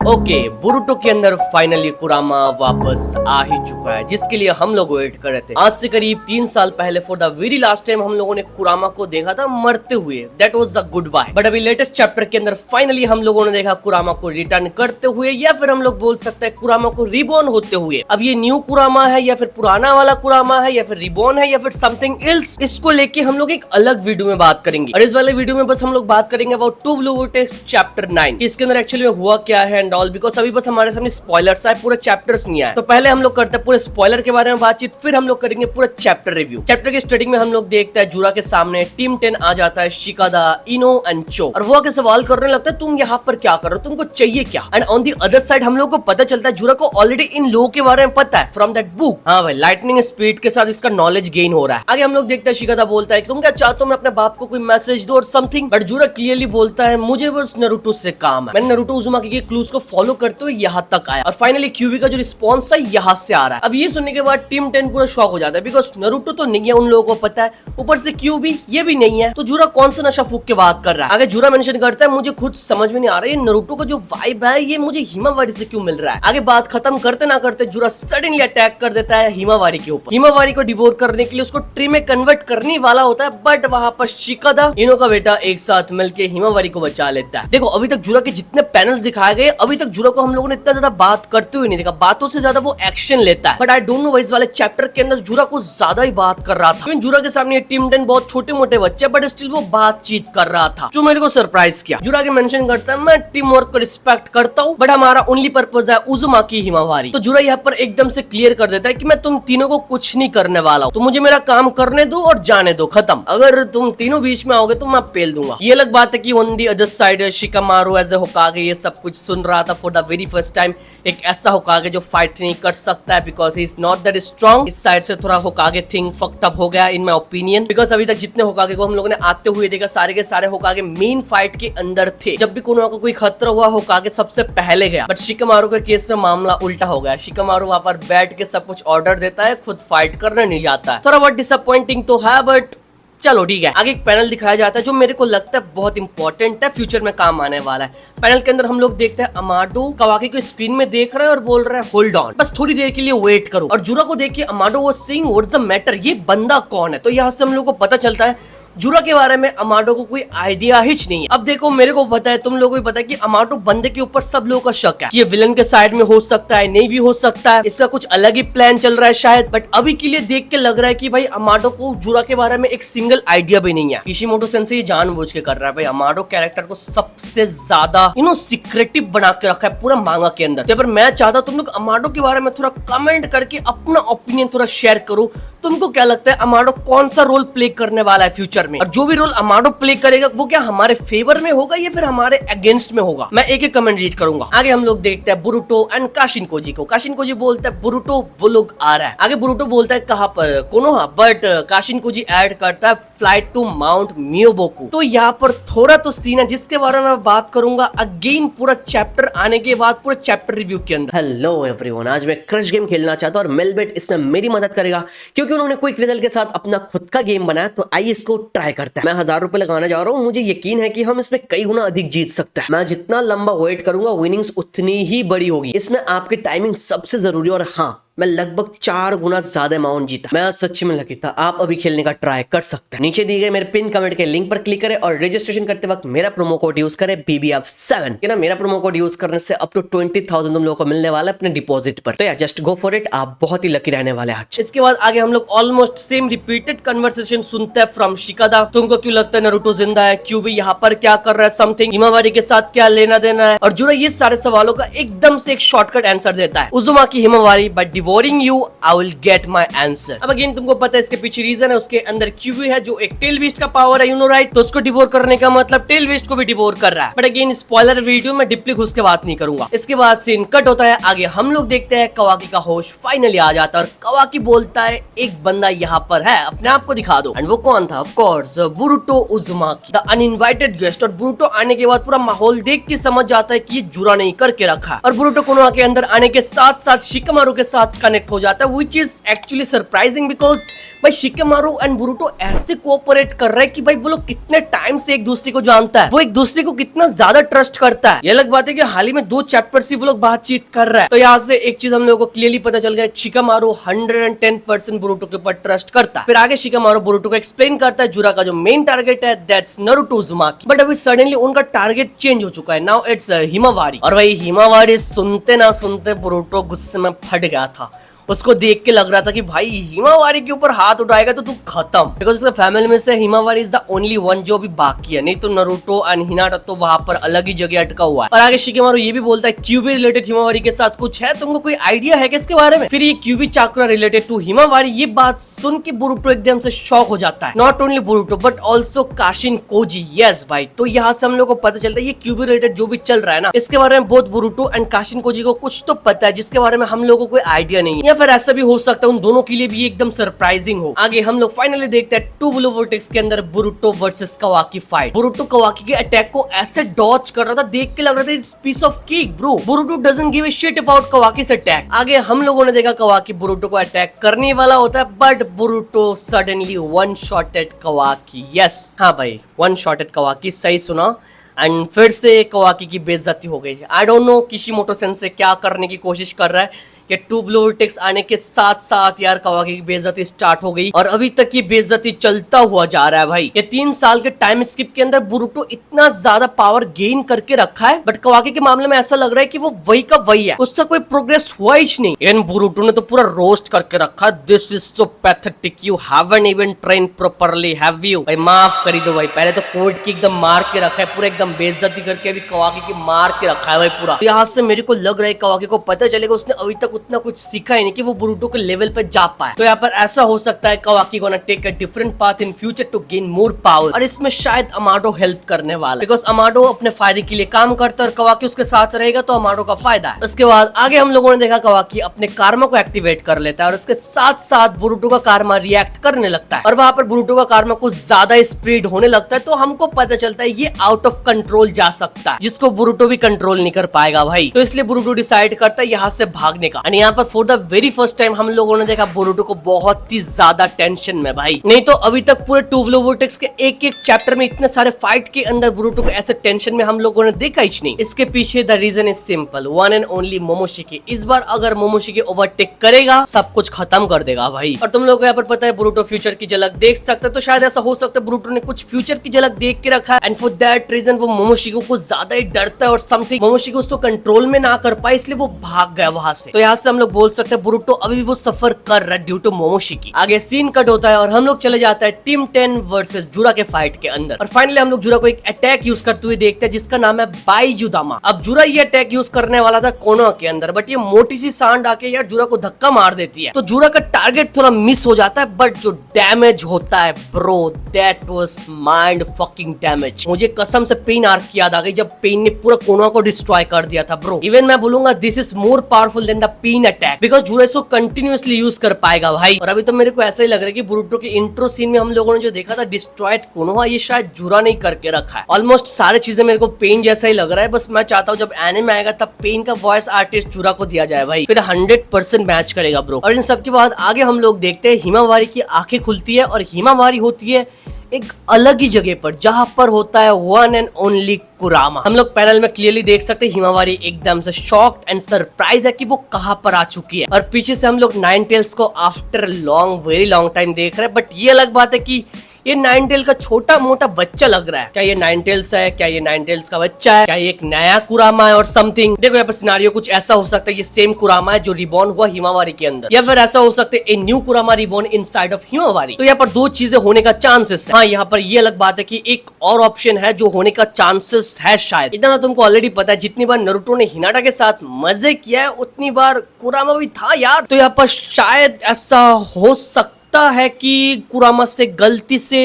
Okay, Boruto के अंदर finally कुरामा वापस आ ही चुका है, जिसके लिए हम लोग वेट कर रहे थे। आज से करीब 3 साल पहले for the very last time हम लोगों ने कुरामा को देखा था मरते हुए। That was the goodbye. बट अभी लेटेस्ट चैप्टर के अंदर फाइनली हम लोगों ने देखा कुरामा को रिटर्न करते हुए, या फिर हम लोग बोल सकते हैं कुरामा को रिबॉर्न होते हुए। अब ये न्यू कुरामा है या फिर पुराना वाला कुरामा है या फिर रिबॉर्न है या फिर समथिंग एल्स, इसको लेके हम लोग एक अलग वीडियो में बात करेंगे। और इस वाले वीडियो में बस हम लोग बात करेंगे about Two Blue Vortex chapter 9, इसके अंदर एक्चुअली में हुआ क्या है एंड ऑल, बिकॉज अभी बस हमारे सामने स्पॉयलर्स आए, पूरे चैप्टर्स नहीं आए। तो पहले हम लोग करते हैं पूरे स्पॉइलर के बारे में बातचीत, फिर हम लोग करेंगे पूरा चैप्टर रिव्यू। चैप्टर के स्टार्टिंग में हम लोग देखते हैं जुरा के सामने टीम 10 आ जाता है, शिकादा, इनो एंड चो, और वो आके सवाल करने लगता है तुम यहाँ पर क्या कर रहे हो, तुमको चाहिए क्या। And on the other side हम लोग को पता चलता है जुरा को ऑलरेडी इन लोगों के बारे में पता है फ्रॉम दैट बुक। हाँ भाई, लाइटनिंग स्पीड के साथ इसका नॉलेज गेन हो रहा है। आगे हम लोग देखते हैं शिकादा बोलता है तुम क्या चाहते हो मैं अपने बाप को कोई मैसेज दो और समथिंग, बट जुरा क्लियरली बोलता है मुझे बस नारुतो से काम है। मैंने नारुतो उज़ुमाकी के क्लूज को फॉलो करते हुए यहाँ तक आया, और फाइनली क्यूबी का जो रिस्पॉन्स है यहाँ से आ रहा है। अब ये सुनने के बाद टीम 10 पूरा शॉक हो जाता है, बिकॉज नारुतो तो नहीं है, उन लोगों को पता है, ऊपर से क्यूबी ये भी नहीं है, तो जुरा कौन सा नशा फूक के बात कर रहा है। आगे जुरा मेंशन करता है मुझे खुद समझ में नहीं आ रहा है ये नारुतो का जो वाइब है ये मुझे हिमावारी से क्यों मिल रहा है। आगे बात खत्म करते ना करते जुरा सडनली अटैक कर देता है हिमावारी के ऊपर। हिमावारी को डिवोर करने के लिए उसको ट्री में कन्वर्ट करने वाला होता है, बट वहां पर शिकादा इनो का बेटा एक साथ मिलकर हिमावारी को बचा लेता है। देखो अभी तक जुरा के जितने पैनल्स दिखाए गए, अभी तक जुरा को हम लोगों ने इतना ज्यादा बात करते हुए नहीं देखा, बातों से ज्यादा वो एक्शन लेता है। बट आई डोंट नो इस वाले चैप्टर के अंदर जुरा को ज्यादा ही बात कर रहा था। जुरा के सामने टीम 10 बहुत छोटे मोटे बच्चे, बट स्टिल वो बातचीत कर रहा था, जो मेरे को सरप्राइज किया। जुरा के मेंशन करता है मैं टीम वर्क को रिस्पेक्ट करता हूँ, बट हमारा ओनली पर्पस है उज़ुमाकी हिमावारी। तो जुरा यहाँ पर एकदम से क्लियर कर देता है कि मैं तुम तीनों को कुछ नहीं करने वाला हूँ, तो मुझे मेरा काम करने दो और जाने दो, खत्म। अगर तुम तीनों बीच में आओगे तो मैं पेल दूंगा। ये अलग बात है कि on the other side Shikamaru as a Hokage ये सब कुछ सुन रहा था for the very first time. एक ऐसा होकागे जो फाइट नहीं कर सकता है because he is not that strong. इस साइड से थोड़ा होकागे थिंग फक्ड अप हो गया इन माय ओपिनियन, बिकॉज अभी तक जितने होकागे को हम लोगों ने आते हुए देखा सारे के सारे होकागे मेन फाइट के अंदर थे। जब भी कोनोहा को कोई खतरा हुआ होकागे सबसे पहले गया, बट शिकामारू के केस में मामला उल्टा हो गया। शिकामारू वहां पर बैठ के सब कुछ ऑर्डर देता है, खुद फाइट करने नहीं जाता है। थोड़ा बहुत डिसअपॉइंटिंग तो है, बट चलो ठीक है। आगे एक पैनल दिखाया जाता है जो मेरे को लगता है बहुत इंपॉर्टेंट है, फ्यूचर में काम आने वाला है। पैनल के अंदर हम लोग देखते हैं अमाडो कवाकी को स्क्रीन में देख रहा है और बोल रहा है होल्ड ऑन, बस थोड़ी देर के लिए वेट करो। और जुरा को देख के Amado was saying what's the matter, ये बंदा कौन है। तो यहाँ से हम लोग को पता चलता है जुरा के बारे में अमाडो को कोई आइडिया ही नहीं है। अब देखो मेरे को पता है, तुम लोगों को भी पता है कि अमाडो बंदे के ऊपर सब लोगों का शक है कि ये विलन के साइड में हो सकता है, नहीं भी हो सकता है, इसका कुछ अलग ही प्लान चल रहा है शायद। बट अभी के लिए देख के लग रहा है कि भाई अमाडो को जुरा के बारे में एक सिंगल आइडिया भी नहीं है। किशिमोटो सेंसेई ये जानबूझ के कर रहा है भाई, अमाडो कैरेक्टर को सबसे ज्यादा सीक्रेटिव बना के रखा है पूरा मांगा के अंदर। तो मैं चाहता हूं तुम लोग अमाडो के बारे में थोड़ा कमेंट करके अपना ओपिनियन थोड़ा शेयर करो। तुमको क्या लगता है अमाडो कौन सा रोल प्ले करने वाला है फ्यूचर में, और जो भी रोल अमाडो प्ले करेगा वो क्या हमारे फेवर में होगा या फिर हमारे अगेंस्ट में होगा। मैं एक एक कमेंट रीड करूंगा। आगे हम लोग देखते हैं बुरुटो एंड काशिनकोजी को। काशिनकोजी बोलता है बुरुटो वो लोग आ रहा है। आगे बुरुटो बोलता है कहां पर, कोनोहा, बट काशिनकोजी ऐड करता है फ्लाइट टू माउंट मियोबोकू। तो यहाँ पर थोड़ा तो सीन है जिसके बारे में मैं बात करूंगा अगेन पूरा चैप्टर आने के बाद, पूरा चैप्टर रिव्यू के अंदर। हेलो एवरीवन, आज मैं क्रश गेम खेलना चाहता हूं और मेलबेट इसमें मेरी मदद करेगा क्योंकि उन्होंने क्विक रिजल्ट के साथ अपना खुद का गेम बनाया। तो आइए इसको ट्राई करते हैं। मैं 1000 रुपए लगाने जा रहा हूँ, मुझे यकीन है कि हम इसमें कई गुना अधिक जीत सकते हैं। मैं जितना लंबा वेट करूंगा विनिंग्स उतनी ही बड़ी होगी। इसमें आपकी टाइमिंग सबसे जरूरी, और हाँ मैं लगभग 4 गुना ज्यादा अमाउंट जीता। मैं सच्ची में लकी था। आप अभी खेलने का ट्राई कर सकते हैं। नीचे दिए गए मेरे पिन कमेंट के लिंक पर क्लिक करें और रजिस्ट्रेशन करते वक्त मेरा प्रोमो कोड यूज करें BBF7। ना मेरा प्रोमो कोड यूज करने से अप टू 20,000 तुम लोगों को मिलने वाला है अपने डिपॉजिट पर। तो या जस्ट गो फॉर इट, आप बहुत ही लकी रहने वाले आज। इसके बाद आगे हम लोग ऑलमोस्ट सेम रिपीटेड कन्वर्सेशन सुनते हैं फ्रॉम शिकादा। तुमको क्यों लगता है नारुतो जिंदा है, क्यूबी यहाँ पर क्या कर रहा है, समथिंग हिमावारी के साथ क्या लेना देना है। और जुरा ये सारे सवालों का एकदम से एक शॉर्टकट आंसर देता है, Uzumaki Himawari by devouring you I will get my answer। अब अगेन तुमको पता है इसके पीछे रीजन है, उसके अंदर क्यूबी है जो एक टेल बीस्ट का पावर है, यू नो राइट। तो उसको डिवोर करने का मतलब टेल बीस्ट को भी डिवोर कर रहा है। बट अगेन स्पॉइलर वीडियो में डीपली घुस के बात नहीं करूंगा। इसके बाद सीन कट होता है। आगे हम लोग देखते हैं कवाकी का होश फाइनली आ जाता है और कवाकी बोलता है एक बंदा यहाँ पर है, अपने आप को दिखा दो। एंड वो कौन था? Of course Boruto Uzumaki, the uninvited guest. और बुरुटो आने के बाद पूरा माहौल देख के समझ जाता है कि ये जुरा नहीं करके रखा। और बुरुटो कोनोहा के अंदर आने के साथ साथ शिकामारू के साथ कनेक्ट हो जाता है, which is actually surprising because भाई शिकेमारू एंड बोरुटो ऐसे कोऑपरेट कर रहे हैं कि भाई वो लोग कितने टाइम से एक दूसरे को जानता है, वो एक दूसरे को कितना ज्यादा ट्रस्ट करता है। ये अलग बात है कि हाल ही में 2 चैप्टर से वो लोग बातचीत कर रहे हैं। तो यहाँ से एक चीज हम लोगों को क्लियरली पता चल गया, शिकेमारू 110% बोरुटो के ऊपर ट्रस्ट करता है। फिर आगे शिकेमारू बोरुटो को एक्सप्लेन करता है जुरा का जो मेन टारगेट है दैट्स नारुतो उज़ुमाकी, बट अभी सडनली उनका टारगेट चेंज हो चुका है, नाउ इट्स हिमावारी। और भाई हिमावारी सुनते ना सुनते बोरुटो गुस्से में फट गया था। उसको देख के लग रहा था कि भाई हिमावारी के ऊपर हाथ उठाएगा तो तू खत्म, बिकॉज उसके फैमिली में से Himawari is the only one जो अभी बाकी है, नहीं तो नारुतो एंड हिनाटा तो वहां पर अलग ही जगह अटका हुआ है। और आगे शिकेमारू ये भी बोलता है क्यूबी रिलेटेड हिमावारी के साथ कुछ है, तुमको कोई आइडिया है किसके बारे में? फिर ये QB Chakura related to Himawari, ये बात सुन के बोरुटो एकदम से शॉक हो जाता है। Not only Boruto but also Kashin Koji. Yes भाई, तो यहाँ से हम लोग को पता चलता है ये क्यूबी रिलेटेड जो भी चल रहा है ना, इसके बारे में both Boruto and Kashin Koji को कुछ तो पता है जिसके बारे में हम लोगों को कोई आइडिया नहीं है, या फिर ऐसा भी हो सकता है उन दोनों के लिए भी एकदम सरप्राइजिंग हो। आगे हम लोग फाइनली देखते हैं टू ब्लू वर्टेक्स के अंदर बोरुटो वर्सेस कवाकी फाइट। बोरुटो कवाकी के अटैक को ऐसे डॉज कर रहा था, देख के लग रहा था it's piece of cake bro. Boruto doesn't give a shit about Kawaki's attack. आगे हम लोगों ने देखा कवाकी बोरुटो को अटैक करने वाला होता है, but Boruto suddenly one shotted Kawaki. Yes हाँ भाई, वन शॉटेड कवाकी, सही सुना। एंड फिर से कवाकी की बेइज्जती हो गई। I don't know Kishimoto sense क्या करने की कोशिश कर रहा है कि टू ब्लू वर्टेक्स आने के साथ साथ यार कवाकी की बेइज्जती स्टार्ट हो गई, और अभी तक ये बेइज्जती चलता हुआ जा रहा है भाई। ये 3 साल के टाइम स्किप के अंदर बोरुटो इतना ज्यादा पावर गेन करके रखा है, बट कवाकी के मामले में ऐसा लग रहा है कि वो वही का वही है, उससे कोई प्रोग्रेस हुआ ही नहीं। इन बोरुटो ने तो पूरा रोस्ट करके रखा, this is so pathetic, you haven't even train properly, have you? भाई माफ कर दो भाई, पहले तो कोर्ट की एकदम मार के रखा है, पूरा एकदम बेइज्जती करके अभी कवाकी की मार के रखा है भाई पूरा। यहाँ से मेरे को लग रहा है कवाकी को पता चलेगा उसने अभी तक उतना कुछ सीखा ही नहीं कि वो बोरुटो के लेवल पे जा पाए। तो यहाँ पर ऐसा हो सकता है Kawaki gonna take a different path in future to gain more power, और इसमें शायद अमाडो हेल्प करने वाला, बिकॉज अमाडो अपने फायदे के लिए काम करता है और कवाकी उसके साथ रहेगा तो अमाडो का फायदा है। उसके बाद आगे हम लोगों ने देखा कवाकी अपने कारमा को एक्टिवेट कर लेता है और उसके साथ साथ बोरुटो का कारमा रिएक्ट करने लगता है, और वहां पर बोरुटो का कारमा कुछ ज्यादा स्प्रेड होने लगता है। तो हमको पता चलता है ये आउट ऑफ कंट्रोल जा सकता है, जिसको बोरुटो भी कंट्रोल नहीं कर पाएगा भाई। तो इसलिए बोरुटो डिसाइड करता है यहाँ से भागने का। यहाँ पर for the very first time हम लोगों ने देखा बोरुटो को बहुत ही ज्यादा टेंशन में भाई, नहीं तो अभी तक पूरे टू ब्लू वर्टेक्स के एक एक चैप्टर में इतने सारे फाइट के अंदर बोरुटो को ऐसे टेंशन में हम लोगों ने देखा ही नहीं। इसके पीछे the reason is simple, one and only Momoshiki. इस बार अगर मोमोशिकी ओवरटेक करेगा सब कुछ खत्म कर देगा भाई। और तुम लोग को यहाँ पर पता है बोरुटो फ्यूचर की झलक देख सकता है, तो शायद ऐसा हो सकता है बोरुटो ने कुछ फ्यूचर की झलक देख के रखा है, एंड फॉर दैट रीजन वो मोमोशिकी को ज्यादा ही डरता है और समथिंग मोमोशिकी उसको कंट्रोल में ना कर पाए, इसलिए वो भाग गया वहां से। तो यहाँ से हम लोग बोल सकते हैं बोरुटो अभी वो सफर कर रहा है ड्यू टू मोमोशिकी। आगे सीन कट होता है और हम लोग चले जाते हैं टीम 10 वर्सेस जुरा के फाइट के अंदर, और फाइनली हम लोग जुरा को एक अटैक यूज करते हुए देखते हैं जिसका नाम है बाइजुदामा। अब जुरा ये अटैक यूज करने वाला था कोनोहा के अंदर, बट ये मोटी सी सांड आके यार जुरा को धक्का मार देती है, तो जुरा का टारगेट थोड़ा मिस हो जाता है, बट जो डैमेज होता है bro that was mind fucking damage. मुझे कसम से पेन आर्क की याद आ गई जब पेन ने पूरा कोनोहा को डिस्ट्रॉय कर दिया था ब्रो। इवन मैं बोलूंगा this is more powerful than the Pain attack, because Jura इसको कंटिन्यूअसली यूज कर पाएगा भाई। और अभी तो मेरे को ऐसा ही लग रहा है कि बोरुटो के इंट्रो सीन में हम लोगों ने जो देखा था डिस्ट्रॉयड कोनोहा, ये शायद जुरा नहीं करके रखा है। ऑलमोस्ट सारे चीजें मेरे को पेन जैसा ही लग रहा है, बस मैं चाहता हूँ जब एनिमे आएगा तब पेन का वॉइस आर्टिस्ट जुरा को दिया जाए भाई, फिर 100% मैच करेगा ब्रो। और इन सब के बाद आगे हम लोग देखते हैं हिमावारी की आंखें खुलती है, और हिमावारी होती है एक अलग ही जगह पर जहां पर होता है वन एंड ओनली कुरामा। हम लोग पैनल में क्लियरली देख सकते हैं हिमावारी एकदम से शॉक्ड एंड सरप्राइज है कि वो कहां पर आ चुकी है, और पीछे से हम लोग नाइन टेल्स को after long very long time देख रहे हैं। बट ये अलग बात है कि ये नाइन टेल का छोटा मोटा बच्चा लग रहा है। क्या ये नाइन टेल्स है? क्या ये नाइन टेल्स का बच्चा है? क्या ये एक नया कुरामा है और समथिंग? देखो यहाँ पर सिनारियो कुछ ऐसा हो सकता है ये सेम कुरामा है जो रिबॉर्न हुआ हिमावारी के अंदर, या फिर ऐसा हो सकता है ए न्यू कुरामा रिबॉर्न इनसाइड ऑफ हिमावारी। तो यहाँ पर 2 चीजें होने का चांसेस है। हाँ, यहाँ पर ये अलग बात है कि एक और ऑप्शन है जो होने का चांसेस है शायद। इतना तो तुमको ऑलरेडी पता है, जितनी बार नारुतो ने हिनाटा के साथ मजे किया है उतनी बार कुरामा भी था यार। तो यहाँ पर शायद ऐसा हो सकता है कि कुरामा से गलती से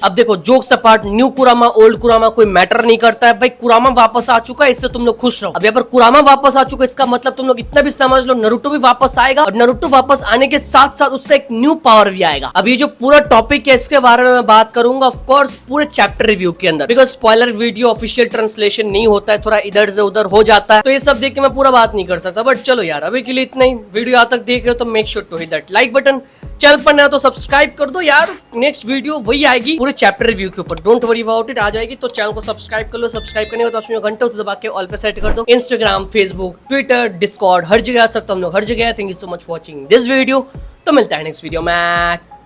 अब देखो जोक्स अपार्ट, न्यू कुरामा ओल्ड कुरामा कोई मैटर नहीं करता है भाई, कुरामा वापस आ चुका है, इससे तुम लोग खुश रहो। अब यहाँ पर कुरामा वापस आ चुका है, इसका मतलब तुम लोग इतना भी समझ लो नरूटो भी वापस आएगा, और नरूटो वापस आने के साथ साथ उसका एक न्यू पावर भी आएगा। अब ये जो पूरा टॉपिक है इसके बारे में मैं बात करूंगा ऑफ कोर्स पूरे चैप्टर रिव्यू के अंदर, because spoiler video official translation नहीं होता है, थोड़ा इधर से उधर हो जाता है, तो ये सब देख के मैं पूरा बात नहीं कर सकता। बट चलो यार अभी के लिए इतना ही। वीडियो यहाँ तक देख रहे हो तो make sure to hit that like button, channel पर नया तो सब्सक्राइब कर दो यार। नेक्स्ट वीडियो वही आएगी पूरे चैप्टर रिव्यू के ऊपर, डोंट वरी अबाउट इट, आ जाएगी। तो चैनल को सब्सक्राइब कर लो, सब्सक्राइब करने के बाद उसमें घंटों से दबा के ऑल पे सेट कर दो। इंस्टाग्राम, फेसबुक, ट्विटर, डिस्कॉर्ड हर जगह आ सकते हो हम लोग, हर जगह। Thank you so much for watching this video. तो मिलता है नेक्स्ट वीडियो में।